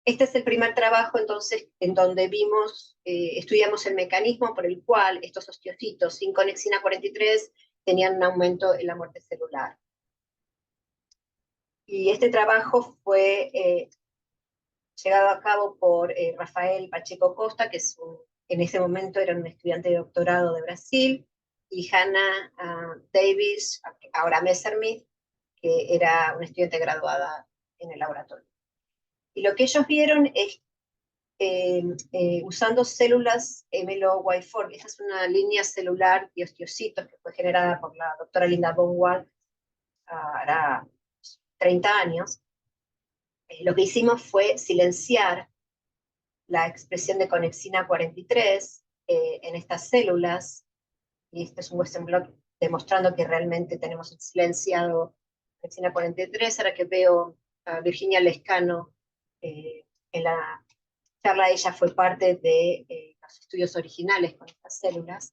Este es el primer trabajo, entonces, en donde estudiamos el mecanismo por el cual estos osteocitos sin conexina 43 tenían un aumento en la muerte celular. Y este trabajo fue llevado a cabo por Rafael Pacheco Costa, que en ese momento era un estudiante de doctorado de Brasil, y Hannah Davis, ahora Messerschmitt, que era una estudiante graduada en el laboratorio. Y lo que ellos vieron es, usando células MLO-Y4, esa es una línea celular de osteocitos que fue generada por la doctora Linda Bonwald hará 30 años, lo que hicimos fue silenciar la expresión de conexina 43 en estas células, y este es un Western blot demostrando que realmente tenemos silenciado conexina 43. Ahora que veo a Virginia Lescano, en la charla ella fue parte de los estudios originales con estas células.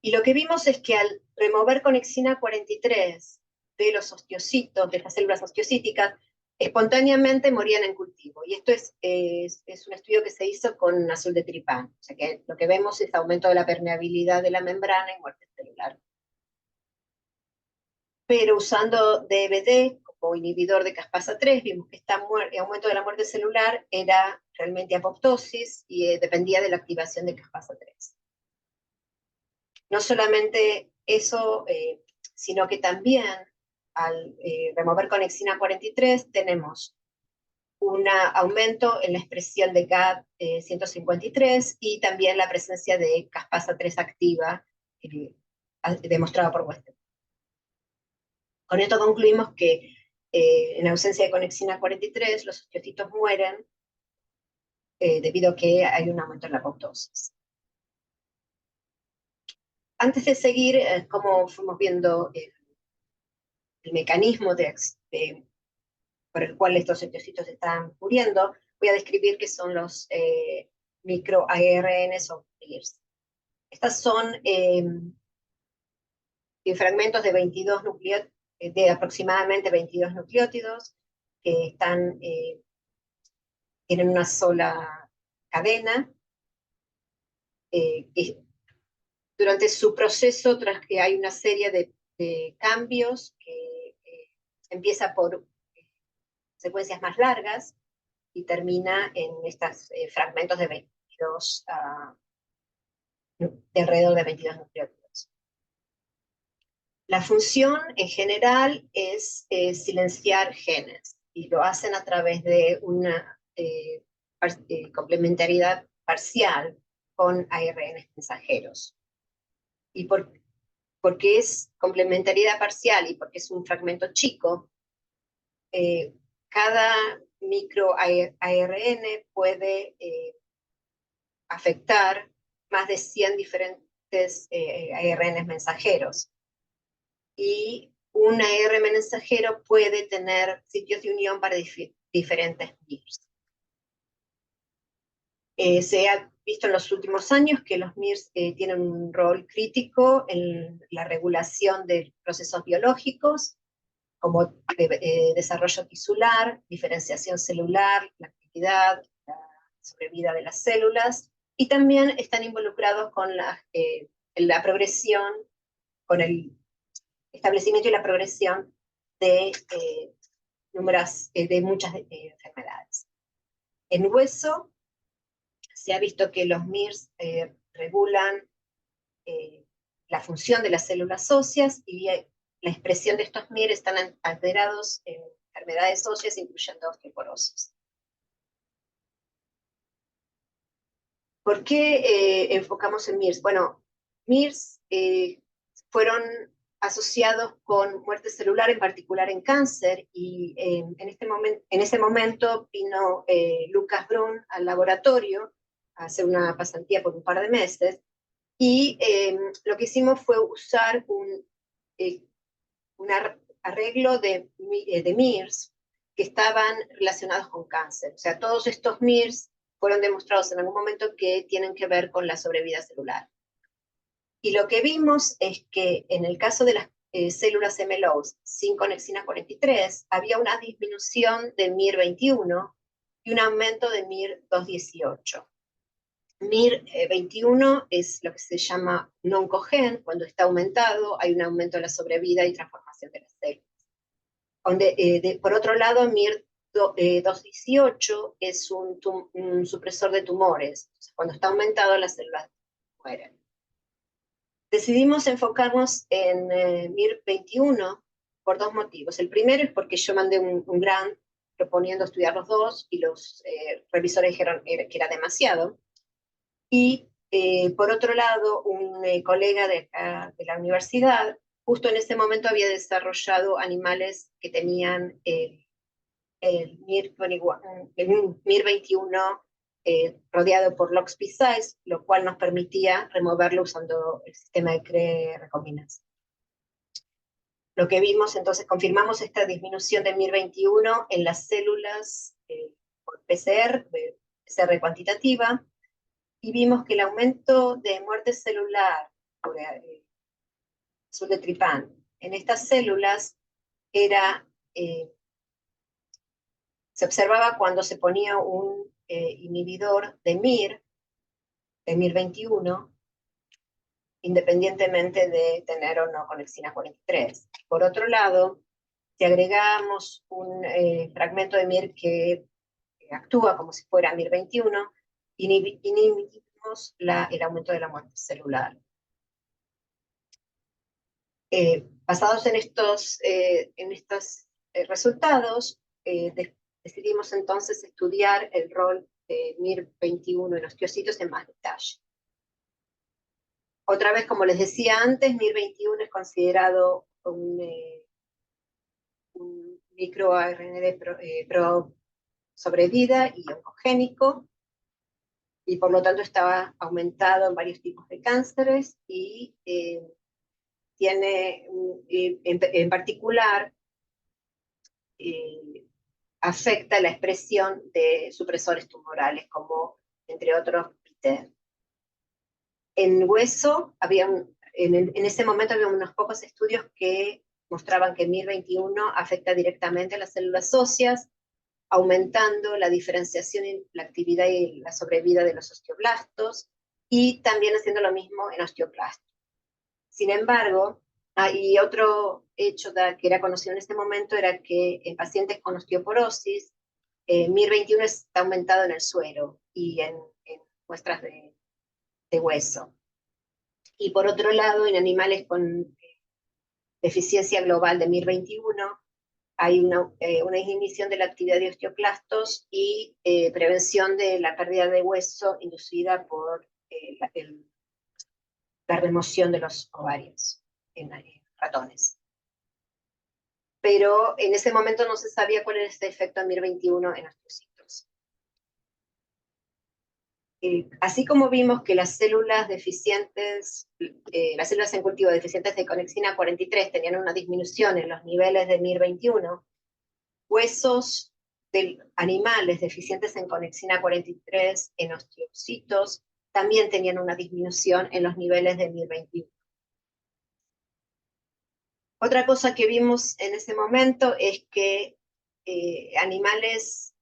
Y lo que vimos es que al remover conexina 43 de los osteocitos, de estas células osteocíticas, espontáneamente morían en cultivo. Y esto es un estudio que se hizo con azul de tripán. O sea que lo que vemos es aumento de la permeabilidad de la membrana y muerte celular. Pero usando DBD como inhibidor de caspasa 3, vimos que este aumento de la muerte celular era realmente apoptosis y dependía de la activación de caspasa 3. No solamente eso, sino que también al remover conexina 43 tenemos un aumento en la expresión de GAD153 y también la presencia de caspasa 3 activa demostrada por Western. Con esto concluimos que en ausencia de conexina 43 los osteocitos mueren debido a que hay un aumento en la apoptosis. Antes de seguir, como fuimos viendo el mecanismo por el cual estos osteocitos están muriendo, voy a describir qué son los microARNs o MIRS. Estas son fragmentos de 22 de aproximadamente 22 nucleótidos que tienen una sola cadena. Durante su proceso, tras que hay una serie de cambios que empieza por secuencias más largas y termina en estos fragmentos de 22, de alrededor de 22 nucleótidos. La función en general es silenciar genes, y lo hacen a través de una complementariedad parcial con ARN mensajeros. Y porque es complementariedad parcial y porque es un fragmento chico, cada microARN puede afectar más de 100 diferentes ARN mensajeros. Y un ARN mensajero puede tener sitios de unión para diferentes MIRS. Se ha visto en los últimos años que los MIRS tienen un rol crítico en la regulación de procesos biológicos, como desarrollo tisular, diferenciación celular, la actividad, la sobrevida de las células, y también están involucrados con la progresión, con el establecimiento y la progresión de muchas enfermedades. En hueso se ha visto que los MIRS regulan la función de las células óseas, y la expresión de estos MIR están alterados en enfermedades óseas, incluyendo osteoporosis. ¿Por qué enfocamos en MIRS? Bueno, MIRS fueron asociados con muerte celular, en particular en cáncer, y en ese momento vino Lucas Brun al laboratorio a hacer una pasantía por un par de meses, y lo que hicimos fue usar un arreglo de MIRS que estaban relacionados con cáncer. O sea, todos estos MIRS fueron demostrados en algún momento que tienen que ver con la sobrevida celular. Y lo que vimos es que en el caso de las células MLOs sin conexina 43, había una disminución de MIR21 y un aumento de MIR218. MIR21 es lo que se llama non-cogen, cuando está aumentado hay un aumento de la sobrevida y transformación de las células. Por otro lado, MIR218 es un supresor de tumores. Cuando está aumentado, las células mueren. Decidimos enfocarnos en MIR21 por dos motivos. El primero es porque yo mandé un grant proponiendo estudiar los dos y los revisores dijeron que era demasiado. Y por otro lado, un colega de acá de la universidad, justo en ese momento había desarrollado animales que tenían el MIR21 rodeado por LOXP size, lo cual nos permitía removerlo usando el sistema de CRE-recombinasa. Lo que vimos, entonces, confirmamos esta disminución del MIR21 en las células por PCR cuantitativa, y vimos que el aumento de muerte celular por azul de tripán en estas células era se observaba cuando se ponía un inhibidor de MIR21, independientemente de tener o no conexina 43. Por otro lado, si agregamos un fragmento de MIR que actúa como si fuera MIR21, inhibimos el aumento de la muerte celular. Basados en estos resultados, decidimos entonces estudiar el rol de MIR21 en osteocitos en más detalle. Otra vez, como les decía antes, MIR21 es considerado un microARN pro sobrevida y oncogénico, y por lo tanto estaba aumentado en varios tipos de cánceres, y tiene en particular afecta la expresión de supresores tumorales, como entre otros PITER. En hueso, en ese momento había unos pocos estudios que mostraban que MIR21 afecta directamente a las células óseas, aumentando la diferenciación, la actividad y la sobrevida de los osteoblastos, y también haciendo lo mismo en osteoclastos. Sin embargo, y otro hecho que era conocido en este momento era que en pacientes con osteoporosis, MIR21 está aumentado en el suero y en muestras de hueso. Y por otro lado, en animales con deficiencia global de MIR21, hay una inhibición de la actividad de osteoclastos y prevención de la pérdida de hueso inducida por la remoción de los ovarios en ratones. Pero en ese momento no se sabía cuál era este efecto de MIR21 en osteocitos. Así como vimos que las células deficientes, las células en cultivo deficientes de conexina 43 tenían una disminución en los niveles de MIR21, huesos de animales deficientes en conexina 43 en osteocitos también tenían una disminución en los niveles de MIR21. Otra cosa que vimos en ese momento es que animales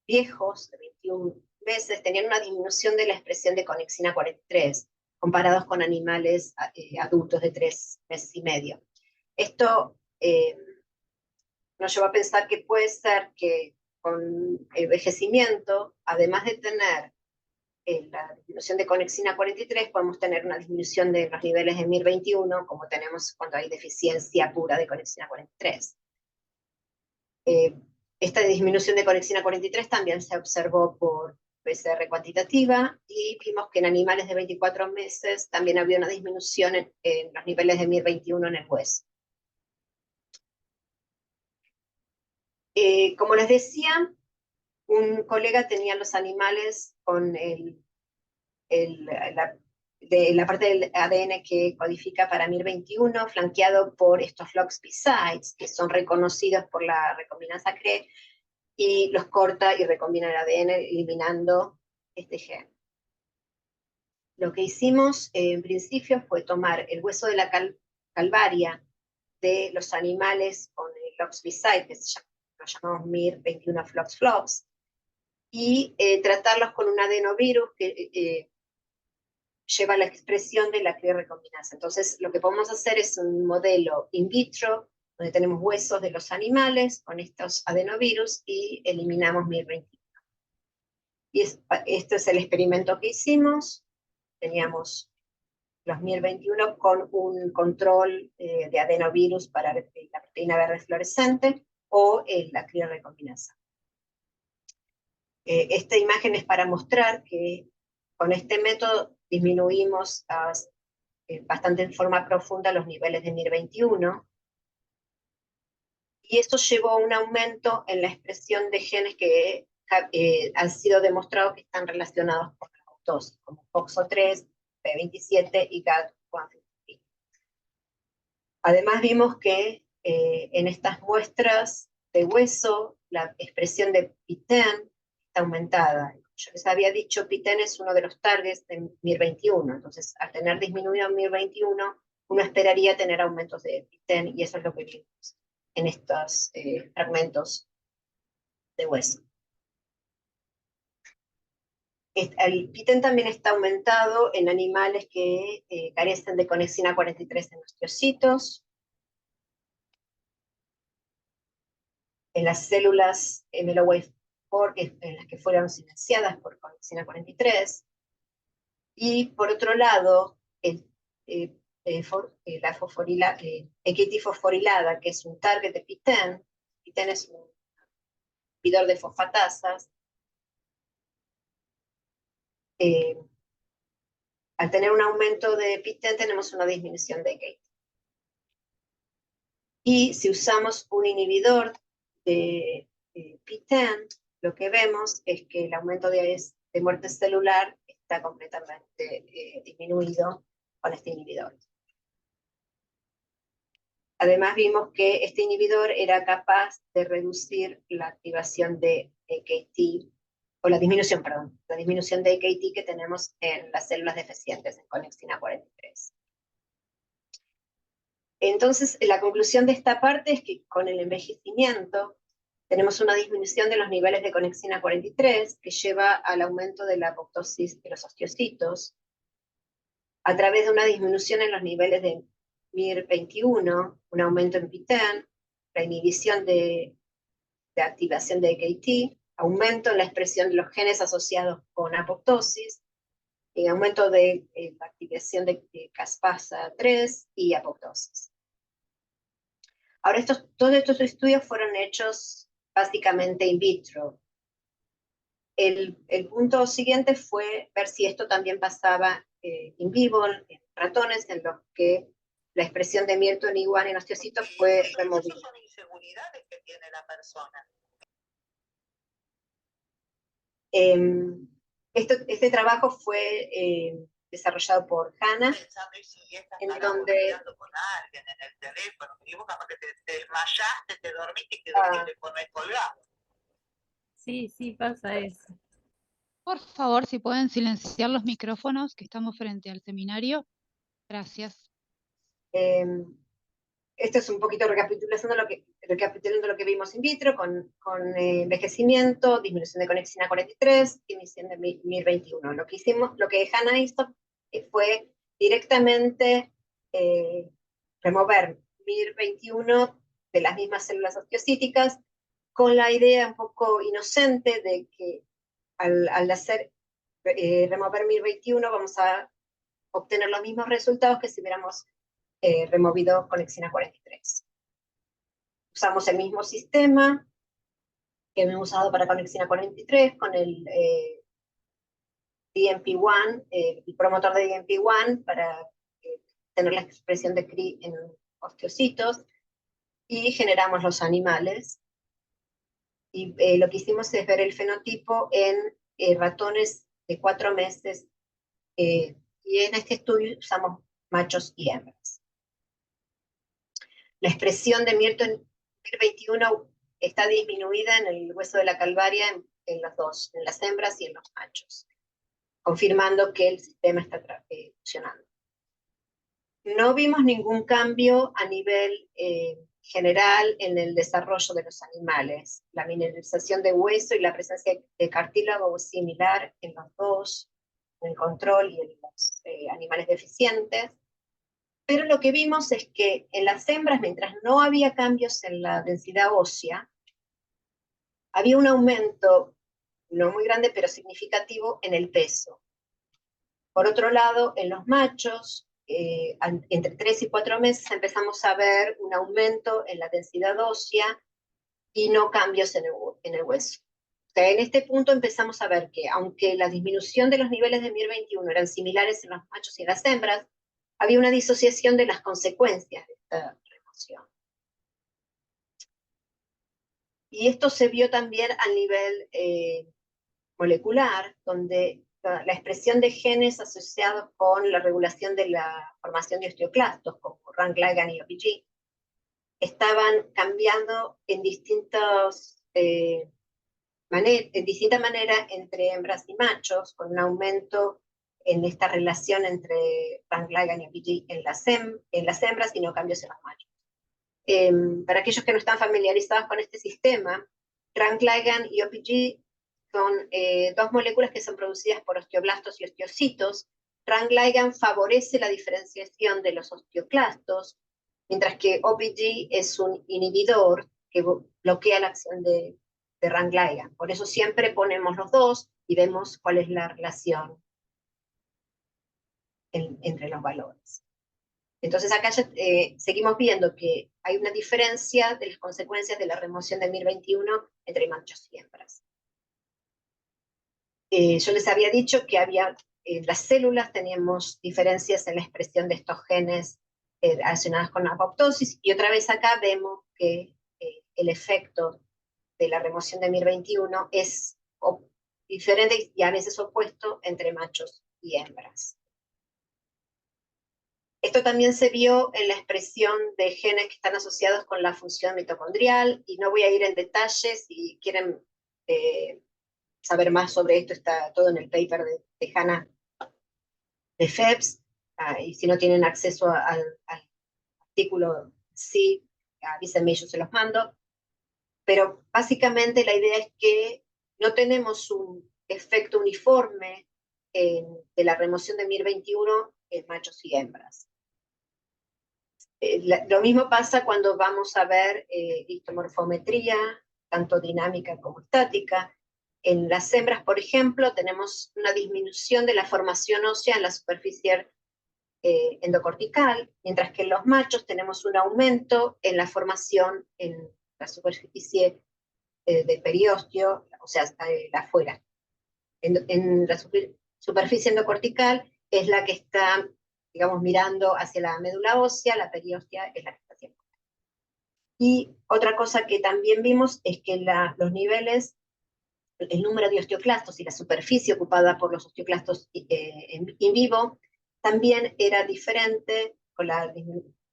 viejos, de 21 meses, tenían una disminución de la expresión de conexina 43, comparados con animales adultos de 3 meses y medio. Esto nos lleva a pensar que puede ser que con envejecimiento, además de tener la disminución de conexina 43, podemos tener una disminución de los niveles de MIR21, como tenemos cuando hay deficiencia pura de conexina 43. Esta disminución de conexina 43 también se observó por PCR cuantitativa, y vimos que en animales de 24 meses también había una disminución en los niveles de MIR21 en el hueso. Como les decía, un colega tenía los animales con la parte del ADN que codifica para MIR21, flanqueado por estos LOXP sites, que son reconocidos por la recombinasa CRE, y los corta y recombina el ADN eliminando este gen. Lo que hicimos en principio fue tomar el hueso de la calvaria de los animales con el LOX-V-Site, que lo llamamos MIR21 flox-flox, y tratarlos con un adenovirus que lleva la expresión de la CRIR-recombinasa. Entonces, lo que podemos hacer es un modelo in vitro, donde tenemos huesos de los animales con estos adenovirus y eliminamos MIR21. Y este es el experimento que hicimos. Teníamos los MIR21 con un control de adenovirus para la proteína verde fluorescente o la CRIR-recombinasa. Esta imagen es para mostrar que con este método disminuimos bastante en forma profunda los niveles de MIR21, y esto llevó a un aumento en la expresión de genes que han sido demostrados que están relacionados con la apoptosis, como FOXO3, P27 y GAD153. Además vimos que en estas muestras de hueso la expresión de PTEN está aumentada. Yo les había dicho, PTEN es uno de los targets de MIR21, entonces al tener disminuido MIR21, uno esperaría tener aumentos de PTEN, y eso es lo que vimos en estos fragmentos de hueso. El PTEN también está aumentado en animales que carecen de conexina 43 en osteocitos, en las células MLOWave4, en las que fueron silenciadas por conexina 43, y por otro lado, la AKT fosforilada, que es un target de PTEN. PTEN es un inhibidor de fosfatasas. Al tener un aumento de PTEN tenemos una disminución de AKT. Y si usamos un inhibidor de PTEN, lo que vemos es que el aumento de muerte celular está completamente disminuido con este inhibidor. Además vimos que este inhibidor era capaz de reducir la activación de AKT, o la disminución de AKT que tenemos en las células deficientes en conexina 43. Entonces, la conclusión de esta parte es que con el envejecimiento tenemos una disminución de los niveles de conexina 43 que lleva al aumento de la apoptosis de los osteocitos, a través de una disminución en los niveles de MIR21, un aumento en PTEN, la inhibición de activación de AKT, aumento en la expresión de los genes asociados con apoptosis, aumento de la activación de caspasa-3 y apoptosis. Ahora, todos estos estudios fueron hechos básicamente in vitro. El punto siguiente fue ver si esto también pasaba in vivo, en ratones, en los que la expresión de MIR21 en osteocitos fue removida. Esas son inseguridades que tiene la persona. Este trabajo fue desarrollado por Hannah, en donde con alguien en el teléfono, y vos capaz que te desmayaste, te dormiste y quedó el teléfono ahí colgado. Sí, sí, pasa eso. Por favor, si pueden silenciar los micrófonos, que estamos frente al seminario. Gracias. Esto es un poquito recapitulando lo que vimos in vitro, con envejecimiento, disminución de conexina 43, emisión de MIR21. Lo que Hannah hizo fue directamente remover MIR21 de las mismas células osteocíticas, con la idea un poco inocente de que al hacer remover MIR21 vamos a obtener los mismos resultados que si hubiéramos removido conexina 43. Usamos el mismo sistema que hemos usado para conexina 43 con el DMP1, el promotor de DMP1 para tener la expresión de CRI en osteocitos, y generamos los animales. Y lo que hicimos es ver el fenotipo en ratones de 4 meses, y en este estudio usamos machos y hembras. La expresión de MIR21 está disminuida en el hueso de la calvaria en los dos, en las hembras y en los machos, confirmando que el sistema está funcionando. No vimos ningún cambio a nivel general en el desarrollo de los animales. La mineralización de hueso y la presencia de cartílago es similar en los dos, en el control y en los animales deficientes. Pero lo que vimos es que en las hembras, mientras no había cambios en la densidad ósea, había un aumento, no muy grande, pero significativo, en el peso. Por otro lado, en los machos, entre 3 y 4 meses empezamos a ver un aumento en la densidad ósea y no cambios en el hueso. O sea, en este punto empezamos a ver que, aunque la disminución de los niveles de MIR21 eran similares en los machos y en las hembras, había una disociación de las consecuencias de esta remoción. Y esto se vio también a nivel molecular, donde la expresión de genes asociados con la regulación de la formación de osteoclastos, como RANKL y OPG, estaban cambiando en distinta manera entre hembras y machos, con un aumento en esta relación entre RANKL y OPG en las hembras y no cambios en los machos. Para aquellos que no están familiarizados con este sistema, RANKL y OPG son dos moléculas que son producidas por osteoblastos y osteocitos. RANKL favorece la diferenciación de los osteoclastos, mientras que OPG es un inhibidor que bloquea la acción de RANKL. Por eso siempre ponemos los dos y vemos cuál es la relación entre los valores. Entonces acá ya, seguimos viendo que hay una diferencia de las consecuencias de la remoción de MIR21 entre machos y hembras. Yo les había dicho que había, las células teníamos diferencias en la expresión de estos genes relacionados con la apoptosis, y otra vez acá vemos que el efecto de la remoción de MIR21 es diferente y a veces opuesto entre machos y hembras. Esto también se vio en la expresión de genes que están asociados con la función mitocondrial, y no voy a ir en detalles. Si quieren saber más sobre esto, está todo en el paper de Hannah de Phelps, y si no tienen acceso al artículo, sí, avísenme, yo se los mando. Pero básicamente la idea es que no tenemos un efecto uniforme de la remoción de MIR21 en machos y hembras. Lo mismo pasa cuando vamos a ver histomorfometría, tanto dinámica como estática. En las hembras, por ejemplo, tenemos una disminución de la formación ósea en la superficie endocortical, mientras que en los machos tenemos un aumento en la formación en la superficie de periósteo, o sea, afuera. En la superficie endocortical es la que está, digamos, mirando hacia la médula ósea, la perióstea es la que está hacia afuera. Y otra cosa que también vimos es que los niveles, el número de osteoclastos y la superficie ocupada por los osteoclastos in vivo también era diferente con la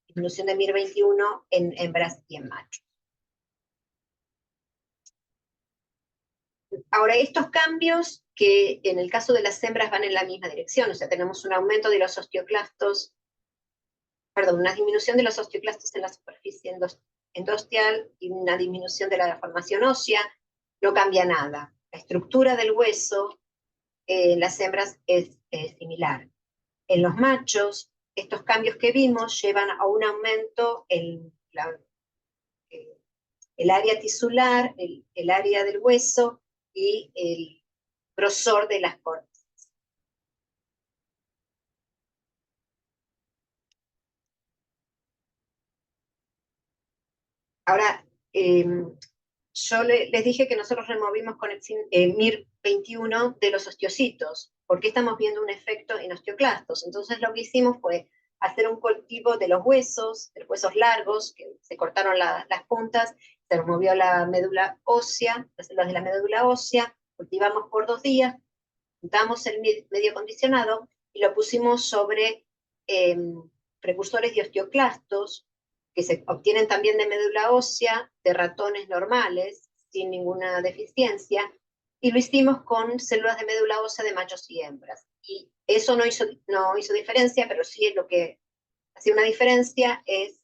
disminución de MIR21 en hembras y en machos. Ahora, estos cambios que en el caso de las hembras van en la misma dirección, o sea, tenemos un aumento de los osteoclastos, perdón, una disminución de los osteoclastos en la superficie endosteal y una disminución de la formación ósea, no cambia nada. La estructura del hueso en las hembras es similar. En los machos, estos cambios que vimos llevan a un aumento en el área tisular, el área del hueso y el grosor de las córtex. Ahora, yo les dije que nosotros removimos con el MIR21 de los osteocitos, porque estamos viendo un efecto en osteoclastos. Entonces lo que hicimos fue hacer un cultivo de los huesos largos, que se cortaron las puntas, se removió la médula ósea, las células de la médula ósea, cultivamos por 2 días, juntamos el medio acondicionado y lo pusimos sobre precursores de osteoclastos, que se obtienen también de médula ósea, de ratones normales, sin ninguna deficiencia, y lo hicimos con células de médula ósea de machos y hembras. Y eso no hizo diferencia, pero sí es lo que Así, una diferencia es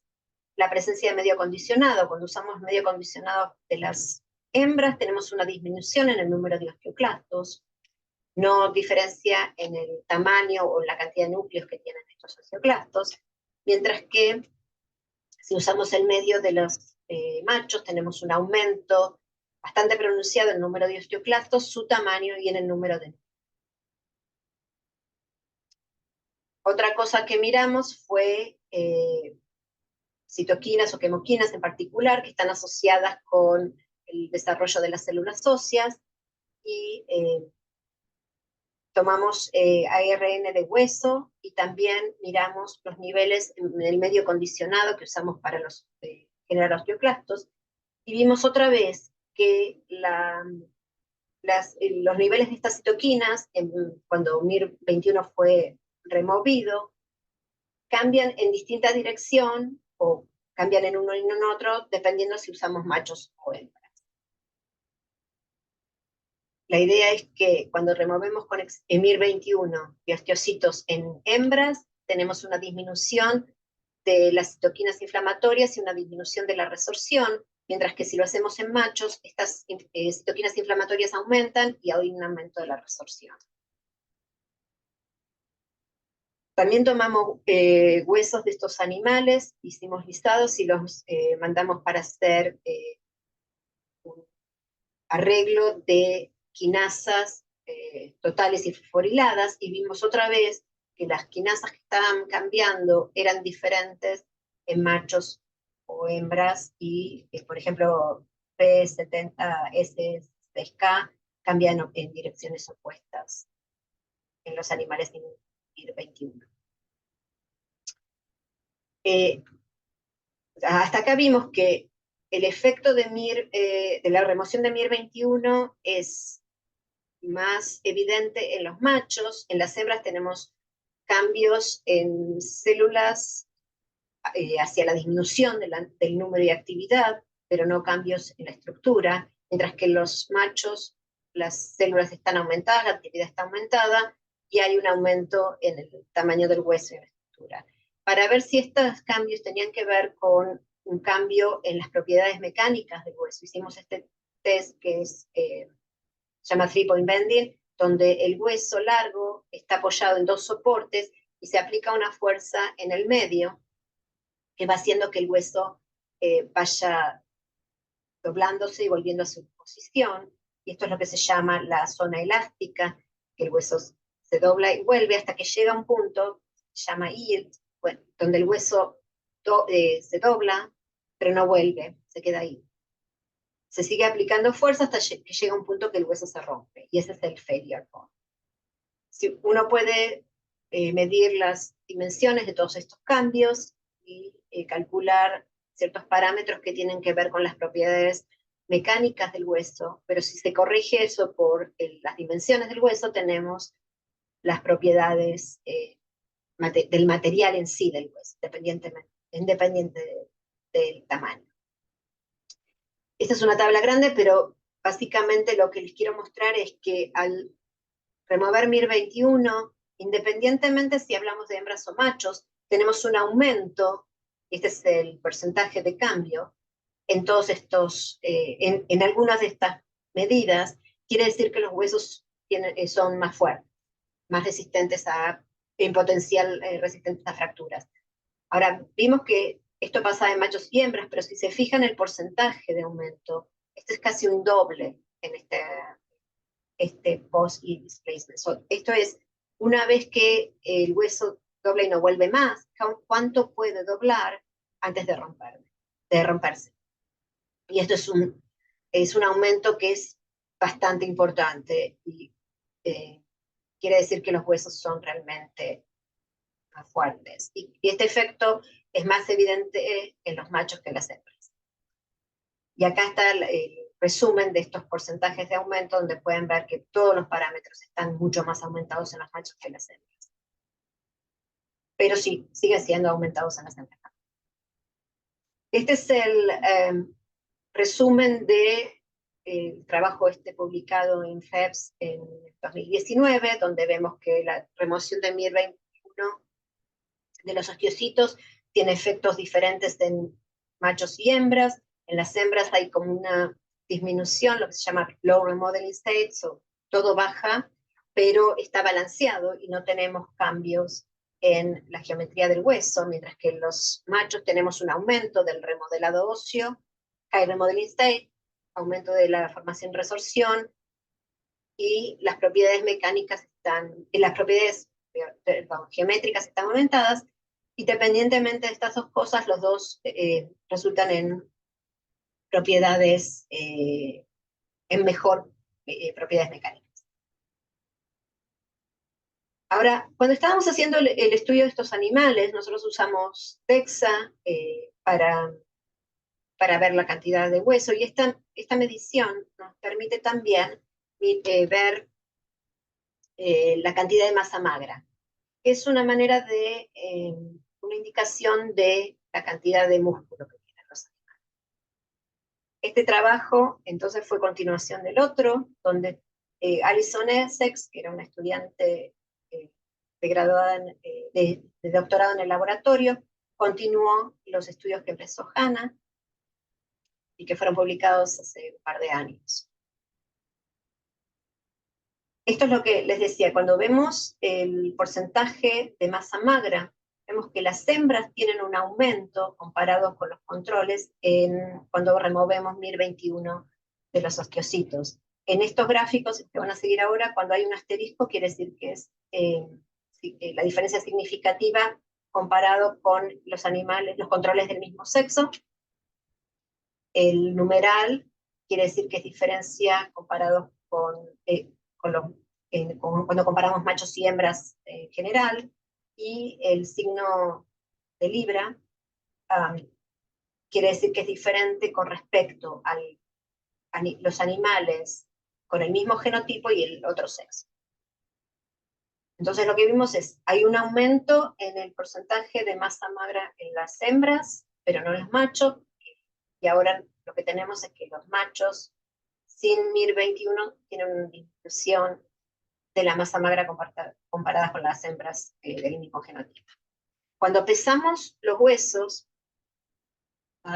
la presencia de medio acondicionado. Cuando usamos medio acondicionado de las hembras, tenemos una disminución en el número de osteoclastos, no diferencia en el tamaño o la cantidad de núcleos que tienen estos osteoclastos, mientras que si usamos el medio de los machos, tenemos un aumento bastante pronunciado en el número de osteoclastos, su tamaño y en el número de núcleos. Otra cosa que miramos fue citoquinas o quemoquinas en particular, que están asociadas con el desarrollo de las células óseas, y tomamos ARN de hueso y también miramos los niveles en el medio condicionado que usamos para generar osteoclastos, y vimos otra vez que los niveles de estas citoquinas, cuando MIR21 fue removido, cambian en distinta dirección o cambian en uno y en otro, dependiendo si usamos machos o hembras. La idea es que cuando removemos con MIR21 y osteocitos en hembras, tenemos una disminución de las citoquinas inflamatorias y una disminución de la resorción, mientras que si lo hacemos en machos, estas citoquinas inflamatorias aumentan y hay un aumento de la resorción. También tomamos huesos de estos animales, hicimos listados y los mandamos para hacer un arreglo de quinasas totales y fosforiladas, y vimos otra vez que las quinasas que estaban cambiando eran diferentes en machos o hembras, y por ejemplo P70, S6K cambian en direcciones opuestas en los animales de MIR21. Hasta acá vimos que el efecto de la remoción de MIR21 es más evidente en los machos. En las hembras tenemos cambios en células hacia la disminución del número y actividad, pero no cambios en la estructura, mientras que en los machos las células están aumentadas, la actividad está aumentada, y hay un aumento en el tamaño del hueso y en la estructura. Para ver si estos cambios tenían que ver con un cambio en las propiedades mecánicas del hueso, hicimos este test que se llama 3-point bending, donde el hueso largo está apoyado en dos soportes y se aplica una fuerza en el medio que va haciendo que el hueso vaya doblándose y volviendo a su posición, y esto es lo que se llama la zona elástica, que el hueso se dobla y vuelve hasta que llega a un punto, se llama yield, donde el hueso se dobla, pero no vuelve, se queda ahí. Se sigue aplicando fuerza hasta que llega un punto que el hueso se rompe, y ese es el failure point. Si uno puede medir las dimensiones de todos estos cambios y calcular ciertos parámetros que tienen que ver con las propiedades mecánicas del hueso, pero si se corrige eso por las dimensiones del hueso, tenemos las propiedades del material en sí del hueso, independiente del tamaño. Esta es una tabla grande, pero básicamente lo que les quiero mostrar es que al remover MIR21, independientemente si hablamos de hembras o machos, tenemos un aumento, este es el porcentaje de cambio, en todos estos, en algunas de estas medidas. Quiere decir que los huesos son más fuertes, más resistentes en potencial resistentes a fracturas. Ahora, vimos que esto pasa en machos y hembras, pero si se fijan el porcentaje de aumento, este es casi un doble en este post-yield displacement. Esto es, una vez que el hueso dobla y no vuelve más, ¿cuánto puede doblar antes de romperse? Y esto es un aumento que es bastante importante, y quiere decir que los huesos son realmente más fuertes. Y este efecto es más evidente en los machos que en las hembras. Y acá está el resumen de estos porcentajes de aumento, donde pueden ver que todos los parámetros están mucho más aumentados en los machos que en las hembras. Pero sí, siguen siendo aumentados en las hembras. Este es el resumen del trabajo publicado en FEBS en 2019, donde vemos que la remoción de MIR21 de los osteocitos tiene efectos diferentes en machos y hembras. En las hembras hay como una disminución, lo que se llama low remodeling state, todo baja, pero está balanceado y no tenemos cambios en la geometría del hueso, mientras que en los machos tenemos un aumento del remodelado óseo, high remodeling state, aumento de la formación-resorción, y las propiedades mecánicas las propiedades geométricas están aumentadas, independientemente de estas dos cosas, los dos resultan en propiedades, en mejor propiedades mecánicas. Ahora, cuando estábamos haciendo el estudio de estos animales, nosotros usamos DEXA para ver la cantidad de hueso, y esta medición nos permite también ver la cantidad de masa magra. Es una manera de, una indicación de la cantidad de músculo que tienen los animales. Este trabajo entonces fue continuación del otro, donde Alison Essex, que era una estudiante de doctorado en el laboratorio, continuó los estudios que empezó Hannah y que fueron publicados hace un par de años. Esto es lo que les decía, cuando vemos el porcentaje de masa magra, vemos que las hembras tienen un aumento comparado con los controles cuando removemos MIR21 de los osteocitos. En estos gráficos que van a seguir ahora, cuando hay un asterisco, quiere decir que es la diferencia significativa comparado con los animales, los controles del mismo sexo. El numeral quiere decir que es diferencia comparado cuando comparamos machos y hembras en general, y el signo de libra quiere decir que es diferente con respecto a los animales con el mismo genotipo y el otro sexo. Entonces lo que vimos es, hay un aumento en el porcentaje de masa magra en las hembras, pero no en los machos, y ahora lo que tenemos es que los machos sin MIR21 tienen una disminución de la masa magra comparada con las hembras del mismo genotipo. Cuando pesamos los huesos,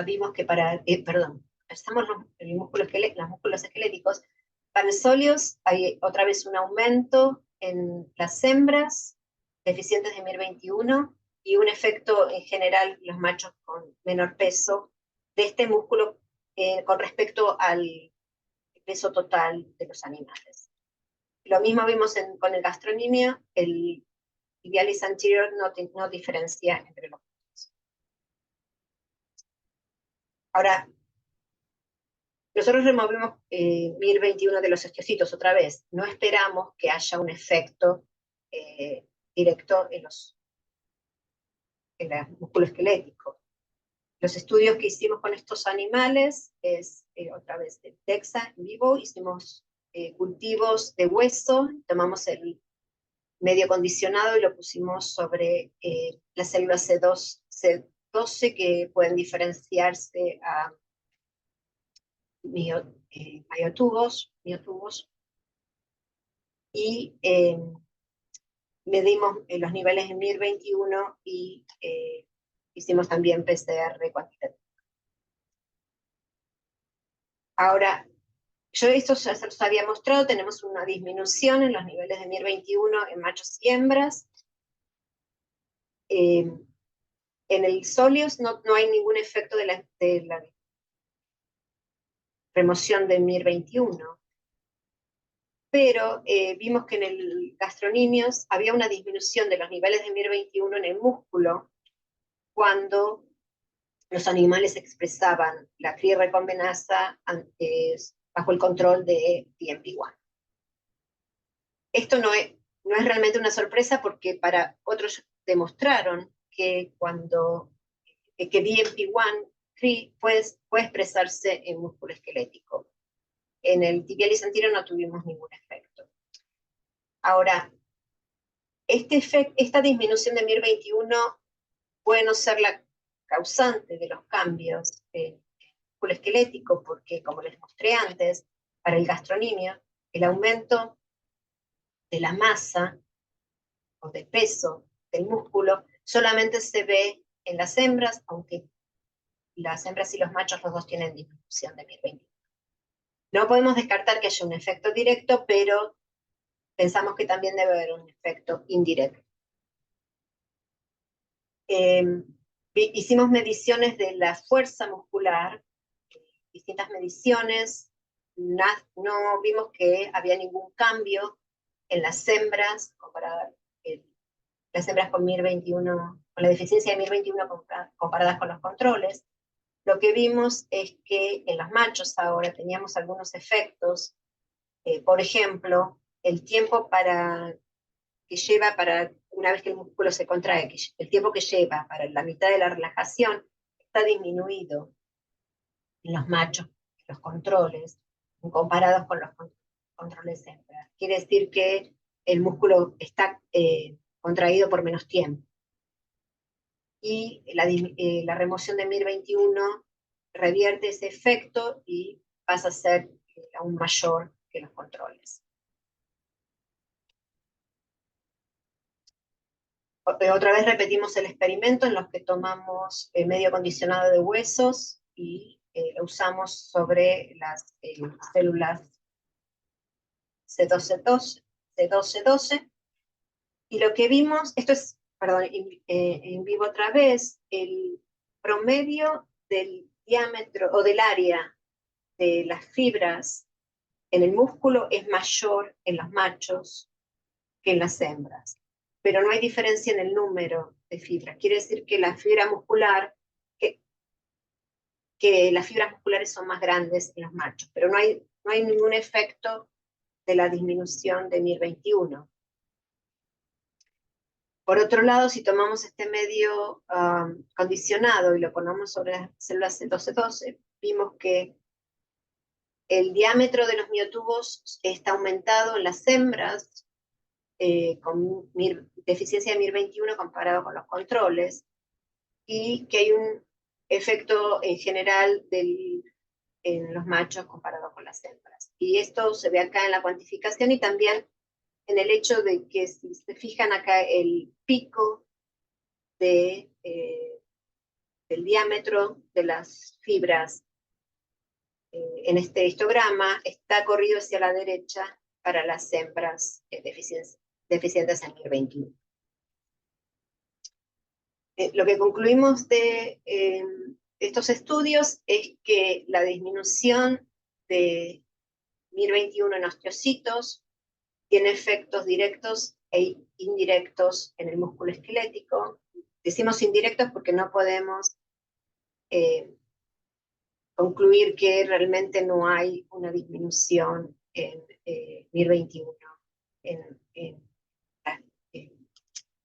vimos que pesamos los músculos esqueléticos, para el sóleos hay otra vez un aumento en las hembras deficientes de MIR21 y un efecto en general los machos con menor peso de este músculo con respecto al peso total de los animales. Lo mismo vimos con el gastronimio, el tibialis anterior no diferencia entre los dos. Ahora, nosotros removimos MIR21 de los osteocitos otra vez. No esperamos que haya un efecto directo en el músculo esquelético. Los estudios que hicimos con estos animales es, otra vez, de DEXA en vivo, hicimos cultivos de hueso, tomamos el medio condicionado y lo pusimos sobre las células C12 que pueden diferenciarse a miotubos, y medimos los niveles de MIR21 y hicimos también PCR cuantitativo. Ahora, yo esto ya se los había mostrado, tenemos una disminución en los niveles de MIR21 en machos y hembras. En el sóleos no hay ningún efecto de la remoción de MIR21, pero vimos que en el gastronimios había una disminución de los niveles de MIR21 en el músculo cuando los animales expresaban la cría recombinasa bajo el control de TMP1. Esto no es realmente una sorpresa porque para otros demostraron que cuando BMP1 puede expresarse en músculo esquelético. En el tibialis anterior no tuvimos ningún efecto. Ahora, esta disminución de MIR21 puede no ser la causante de los cambios en músculo esquelético, porque, como les mostré antes, para el gastronimio, el aumento de la masa o del peso del músculo solamente se ve en las hembras, aunque las hembras y los machos los dos tienen disminución de 1021. No podemos descartar que haya un efecto directo, pero pensamos que también debe haber un efecto indirecto. Hicimos mediciones de la fuerza muscular, distintas mediciones, no vimos que había ningún cambio en las hembras, las hembras con 1021, con la deficiencia de 1021 comparadas con los controles. Lo que vimos es que en los machos ahora teníamos algunos efectos, por ejemplo, el tiempo que lleva para, una vez que el músculo se contrae, el tiempo que lleva para la mitad de la relajación está disminuido en los machos, los controles, comparados con los controles hembras. Quiere decir que el músculo está contraído por menos tiempo. Y la remoción de 1021 revierte ese efecto y pasa a ser aún mayor que los controles. Otra vez repetimos el experimento en los que tomamos medio acondicionado de huesos y lo usamos sobre las células C12, y lo que vimos, esto es, perdón, en vivo otra vez, el promedio del diámetro o del área de las fibras en el músculo es mayor en los machos que en las hembras, pero no hay diferencia en el número de fibras. Quiere decir que la fibra muscular, que las fibras musculares son más grandes en los machos, pero no hay ningún efecto de la disminución de 1021. Por otro lado, si tomamos este medio condicionado y lo ponemos sobre las células C12, vimos que el diámetro de los miotubos está aumentado en las hembras con deficiencia de 1021 comparado con los controles, y que hay un efecto en general en los machos comparado con las hembras. Y esto se ve acá en la cuantificación y también en el hecho de que, si se fijan acá, el pico del diámetro de las fibras en este histograma está corrido hacia la derecha para las hembras deficientes en 1021. Lo que concluimos de estos estudios es que la disminución de 1021 en osteocitos tiene efectos directos e indirectos en el músculo esquelético. Decimos indirectos porque no podemos concluir que realmente no hay una disminución en 1021 en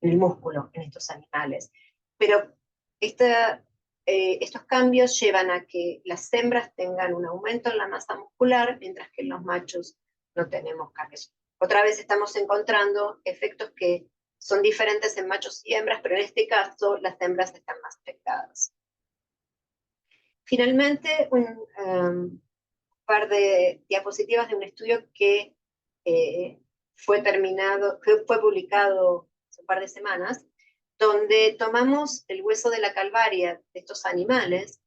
el músculo en estos animales. Pero estos cambios llevan a que las hembras tengan un aumento en la masa muscular, mientras que en los machos no tenemos cambios. Otra vez estamos encontrando efectos que son diferentes en machos y hembras, pero en este caso las hembras están más afectadas. Finalmente, un par de diapositivas de un estudio que fue publicado hace un par de semanas, donde tomamos el hueso de la calvaria de estos animales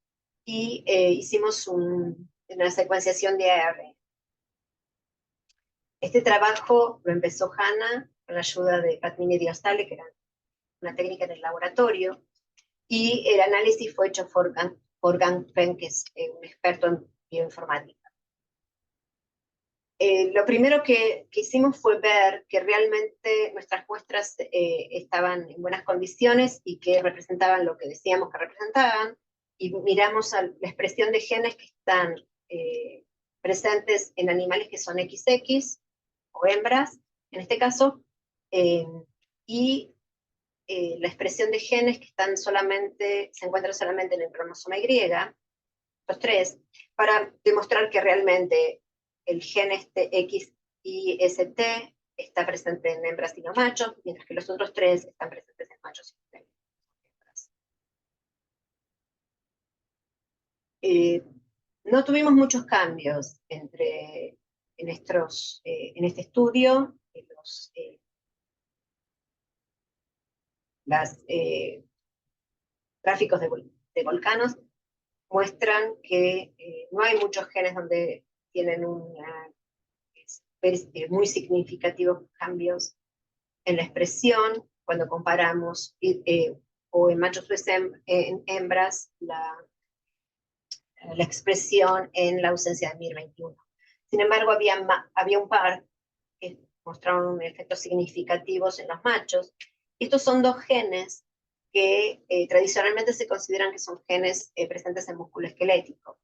y hicimos una secuenciación de ARN. Este trabajo lo empezó Hannah con la ayuda de Padmini Diostale, que era una técnica en el laboratorio, y el análisis fue hecho por Gang Feng, que es un experto en bioinformática. Lo primero que hicimos fue ver que realmente nuestras muestras estaban en buenas condiciones y que representaban lo que decíamos que representaban, y miramos a la expresión de genes que están presentes en animales que son XX o hembras, en este caso, y la expresión de genes que se encuentran solamente en el cromosoma Y, los tres, para demostrar que realmente el gen XYST está presente en hembras y no machos, mientras que los otros tres están presentes en machos y hembras. No tuvimos muchos cambios en este estudio. Las gráficos de volcanos muestran que no hay muchos genes donde tienen muy significativos cambios en la expresión cuando comparamos, o en machos o en hembras, la expresión en la ausencia de MIR21. Sin embargo, había un par que mostraron efectos significativos en los machos. Estos son dos genes que tradicionalmente se consideran que son genes presentes en músculo esquelético.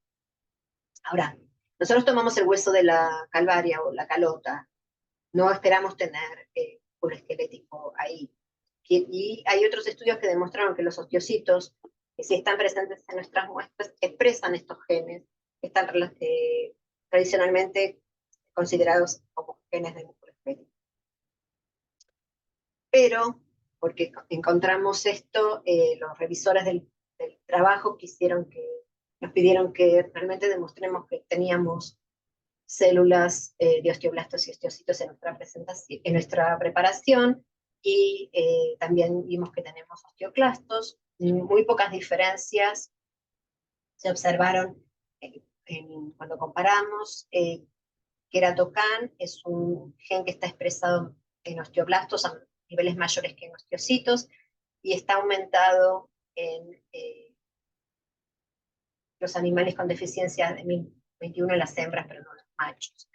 Ahora, nosotros tomamos el hueso de la calvaria o la calota, no esperamos tener músculo esquelético ahí. Y hay otros estudios que demostraron que los osteocitos, que si están presentes en nuestras muestras, expresan estos genes, que están tradicionalmente considerados como genes de músculo esquelético. Pero, porque encontramos esto, los revisores del trabajo nos pidieron que realmente demostremos que teníamos células de osteoblastos y osteocitos en nuestra preparación, y también vimos que tenemos osteoclastos. Muy pocas diferencias se observaron cuando comparamos. Keratocan es un gen que está expresado en osteoblastos a niveles mayores que en osteocitos, y está aumentado en los animales con deficiencia de MIR21 en las hembras, pero no en los machos.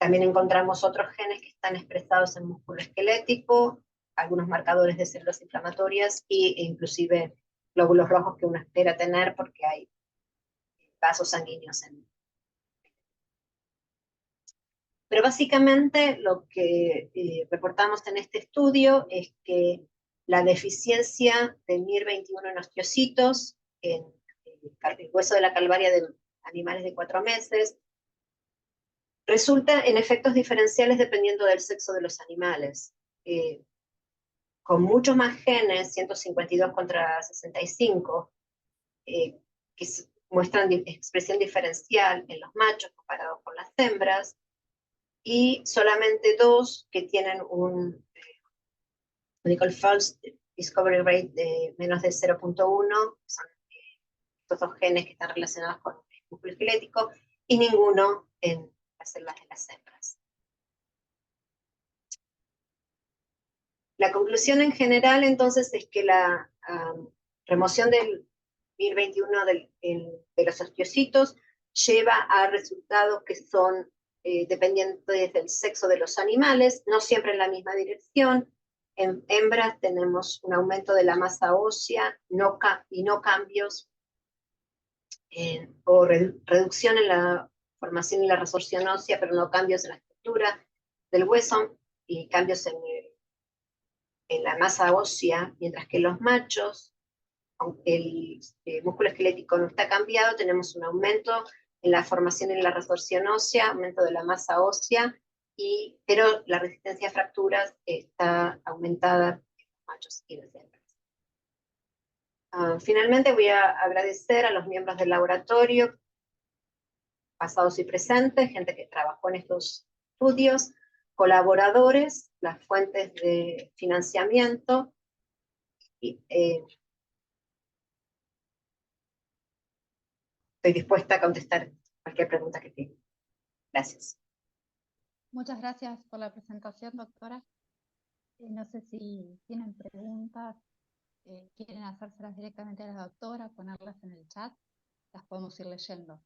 También encontramos otros genes que están expresados en músculo esquelético, algunos marcadores de células inflamatorias e inclusive glóbulos rojos que uno espera tener porque hay vasos sanguíneos en. Pero básicamente lo que reportamos en este estudio es que la deficiencia de MIR21 en osteocitos, en el hueso de la calvaria de animales de 4 meses, resulta en efectos diferenciales dependiendo del sexo de los animales. Con muchos más genes, 152 contra 65, que muestran expresión diferencial en los machos comparados con las hembras, y solamente 2 que tienen un false discovery rate de menos de 0.1, son estos 2 genes que están relacionados con el músculo esquelético, y ninguno en las células de las hembras. La conclusión en general, entonces, es que la remoción del MIR21 de los osteocitos lleva a resultados que son dependientes del sexo de los animales, no siempre en la misma dirección. En hembras tenemos un aumento de la masa ósea y no cambios o reducción en la formación y la resorción ósea, pero no cambios en la estructura del hueso y cambios en la masa ósea, mientras que los machos, aunque el músculo esquelético no está cambiado, tenemos un aumento en la formación y la resorción ósea, aumento de la masa ósea, pero la resistencia a fracturas está aumentada en los machos y las hembras. Finalmente voy a agradecer a los miembros del laboratorio, pasados y presentes, gente que trabajó en estos estudios, colaboradores, las fuentes de financiamiento, y estoy dispuesta a contestar cualquier pregunta que tengan. Gracias. Muchas gracias por la presentación, doctora. No sé si tienen preguntas, quieren hacérselas directamente a la doctora, ponerlas en el chat, las podemos ir leyendo.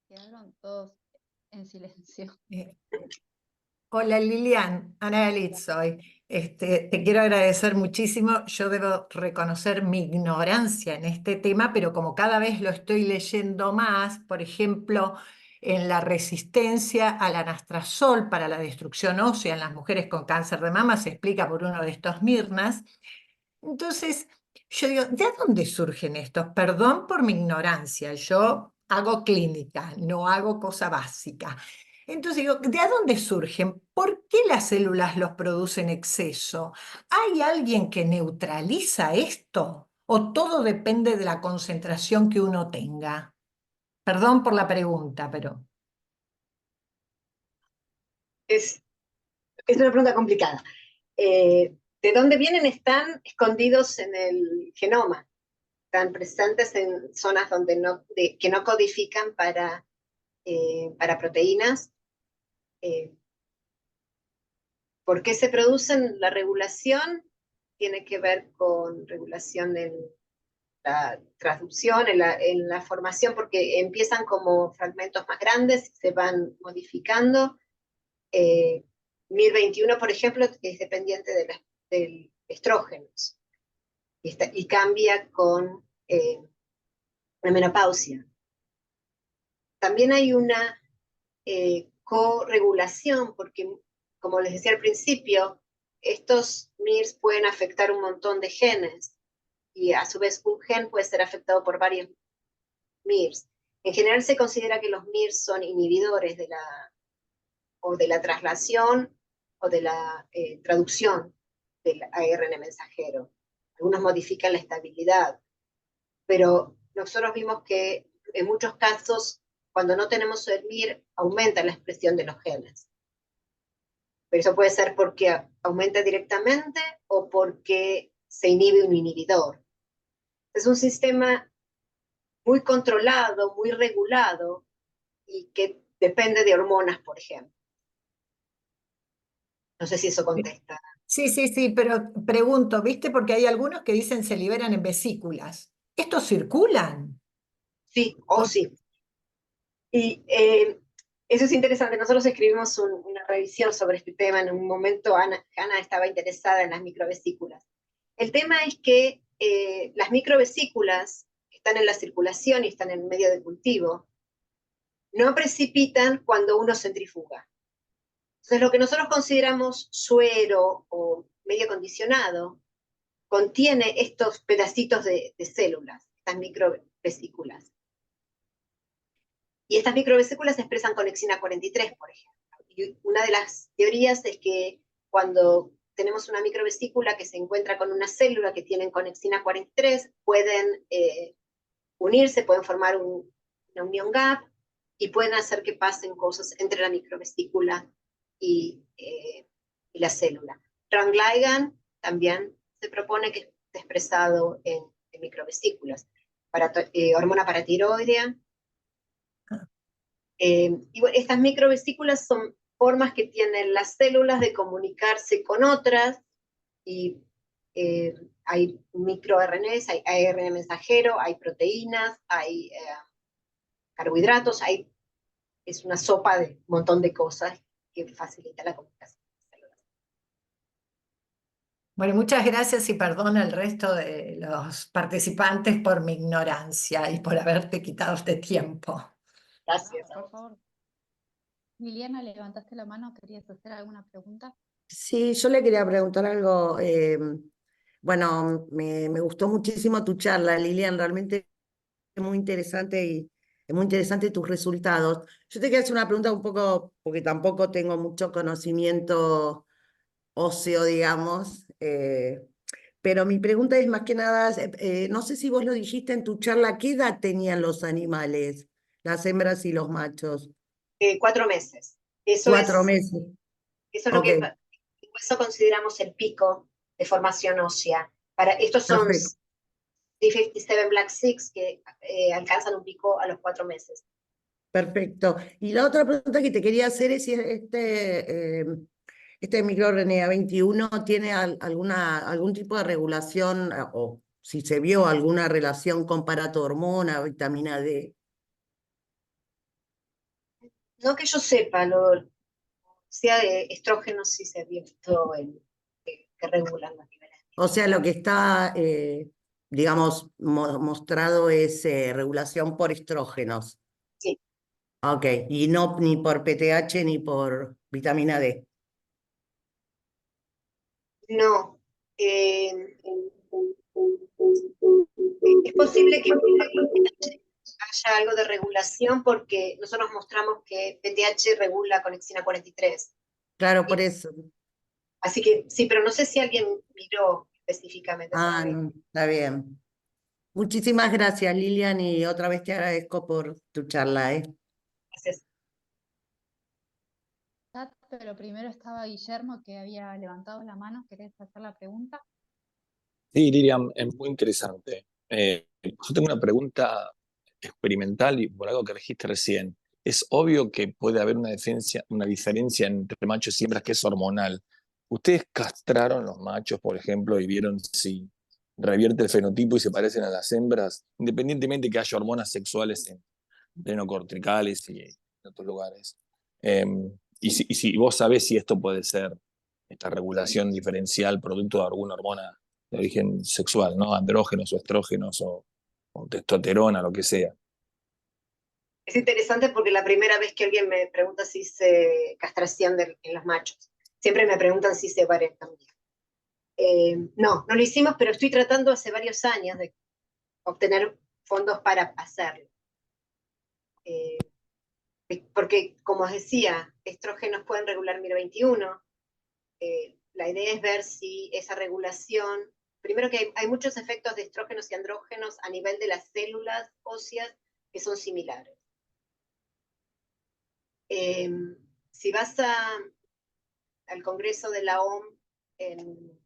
Quedaron todos en silencio. Hola Lilian, Ana Galit soy. Te quiero agradecer muchísimo. Yo debo reconocer mi ignorancia en este tema, pero como cada vez lo estoy leyendo más, por ejemplo, en la resistencia al anastrozol para la destrucción ósea en las mujeres con cáncer de mama, se explica por uno de estos Mirnas. Entonces, yo digo, ¿de dónde surgen estos? Perdón por mi ignorancia, yo hago clínica, no hago cosa básica. Entonces digo, ¿de dónde surgen? ¿Por qué las células los producen en exceso? ¿Hay alguien que neutraliza esto? ¿O todo depende de la concentración que uno tenga? Perdón por la pregunta, pero... Es una pregunta complicada. ¿De dónde vienen? Están escondidos en el genoma, están presentes en zonas que no codifican para proteínas. ¿Por qué se producen? La regulación tiene que ver con regulación en la traducción, en la formación, porque empiezan como fragmentos más grandes y se van modificando. MIR21, por ejemplo, es dependiente del estrógenos y cambia con la menopausia. También hay una corregulación, porque, como les decía al principio, estos MIRs pueden afectar un montón de genes, y a su vez un gen puede ser afectado por varios MIRs. En general se considera que los MIRs son inhibidores de la traslación o de la traducción del ARN mensajero. Algunos modifican la estabilidad, pero nosotros vimos que en muchos casos, cuando no tenemos el MIR, aumenta la expresión de los genes. Pero eso puede ser porque aumenta directamente o porque se inhibe un inhibidor. Es un sistema muy controlado, muy regulado, y que depende de hormonas, por ejemplo. No sé si eso contesta. Sí, pero pregunto, ¿viste? Porque hay algunos que dicen se liberan en vesículas. ¿Estos circulan? Sí, sí. Y eso es interesante. Nosotros escribimos una revisión sobre este tema. En un momento Ana estaba interesada en las microvesículas. El tema es que las microvesículas que están en la circulación y están en el medio de cultivo no precipitan cuando uno centrifuga. Entonces, lo que nosotros consideramos suero o medio acondicionado contiene estos pedacitos de células, estas microvesículas. Y estas microvesículas expresan conexina 43, por ejemplo. Y una de las teorías es que cuando tenemos una microvesícula que se encuentra con una célula que tienen conexina 43, pueden unirse, pueden formar una unión gap y pueden hacer que pasen cosas entre la microvesícula y la célula. Rangligan también se propone que esté expresado en microvesículas. Hormona paratiroidea. Y bueno, estas microvesículas son formas que tienen las células de comunicarse con otras, y hay microRNAs, hay ARN mensajero, hay proteínas, hay carbohidratos, es una sopa de un montón de cosas que facilita la comunicación. Bueno, muchas gracias y perdona al resto de los participantes por mi ignorancia y por haberte quitado este tiempo. Gracias. Por favor. Liliana, levantaste la mano, ¿querías hacer alguna pregunta? Sí, yo le quería preguntar algo. Bueno, me gustó muchísimo tu charla, Lilian, realmente es muy interesante y es muy interesante tus resultados. Yo te quería hacer una pregunta un poco, porque tampoco tengo mucho conocimiento óseo, digamos, pero mi pregunta es más que nada, no sé si vos lo dijiste en tu charla, ¿qué edad tenían los animales, las hembras y los machos? 4 meses. Eso 4 meses. Eso es lo Ok, que eso consideramos el pico de formación ósea. Estos son perfecto. D57 Black 6 que alcanzan un pico a los 4 meses. Perfecto. Y la otra pregunta que te quería hacer es si este microRNA 21 tiene algún tipo de regulación o si se vio alguna relación con paratormona, vitamina D. No que yo sepa, sea de estrógenos sí se ha visto que regulan los niveles. O sea, lo que está, digamos, mostrado es regulación por estrógenos. Sí. Ok, y no ni por PTH ni por vitamina D. No. Es posible que haya algo de regulación porque nosotros mostramos que PTH regula conexina 43. Claro, por eso. Así que sí, pero no sé si alguien miró específicamente esa regla. No, está bien. Muchísimas gracias, Lilian, y otra vez te agradezco por tu charla, ¿eh? Gracias. Chat, pero primero estaba Guillermo que había levantado la mano. ¿Querés hacer la pregunta? Sí, Lilian, es muy interesante. Yo tengo una pregunta experimental y por algo que dijiste recién. Es obvio que puede haber una diferencia entre machos y hembras que es hormonal. ¿Ustedes castraron los machos, por ejemplo, y vieron si revierte el fenotipo y se parecen a las hembras, independientemente que haya hormonas sexuales en plenocorticales y en otros lugares? Y si vos sabés si esto puede ser esta regulación diferencial producto de alguna hormona de origen sexual, ¿no? Andrógenos o estrógenos o testosterona, lo que sea. Es interesante porque la primera vez que alguien me pregunta si hice castración en los machos, siempre me preguntan si hice varén también. No lo hicimos, pero estoy tratando hace varios años de obtener fondos para hacerlo. Porque, como os decía, estrógenos pueden regular MIR21. La idea es ver si esa regulación, primero que hay muchos efectos de estrógenos y andrógenos a nivel de las células óseas que son similares. Si vas al Congreso de la OMS en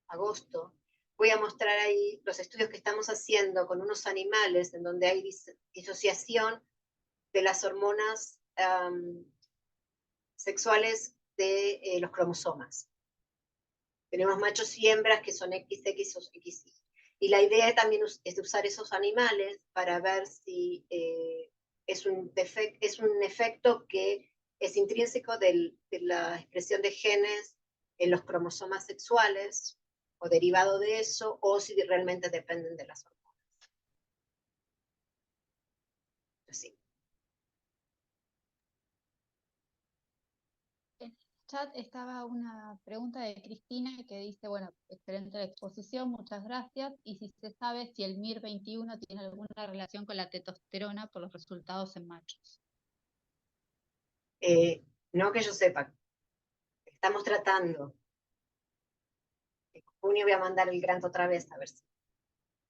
agosto, voy a mostrar ahí los estudios que estamos haciendo con unos animales en donde hay disociación de las hormonas sexuales de los cromosomas. Tenemos machos y hembras que son XX o XY. Y la idea también es de usar esos animales para ver si es un efecto que es intrínseco de la expresión de genes en los cromosomas sexuales o derivado de eso, o si realmente dependen de las hormonas. Sí. En el chat estaba una pregunta de Cristina que dice, bueno, excelente la exposición, muchas gracias. Y si se sabe si el MIR21 tiene alguna relación con la testosterona por los resultados en machos. No que yo sepa. Estamos tratando. En junio voy a mandar el grant otra vez, a ver si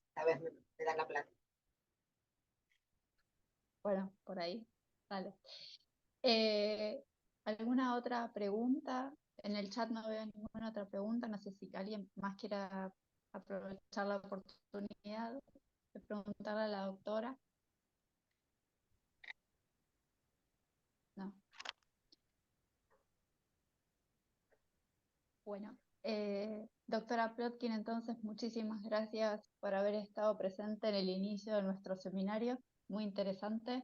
esta vez me dan la plata. Bueno, por ahí. Vale. ¿Alguna otra pregunta? En el chat no veo ninguna otra pregunta. No sé si alguien más quiera aprovechar la oportunidad de preguntarle a la doctora. No. Bueno, doctora Plotkin, entonces muchísimas gracias por haber estado presente en el inicio de nuestro seminario. Muy interesante.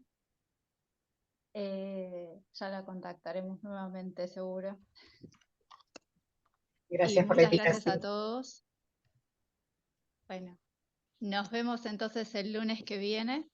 Ya la contactaremos nuevamente, seguro. Gracias Y por la muchas gracias a invitación. todos. Bueno, nos vemos entonces el lunes que viene.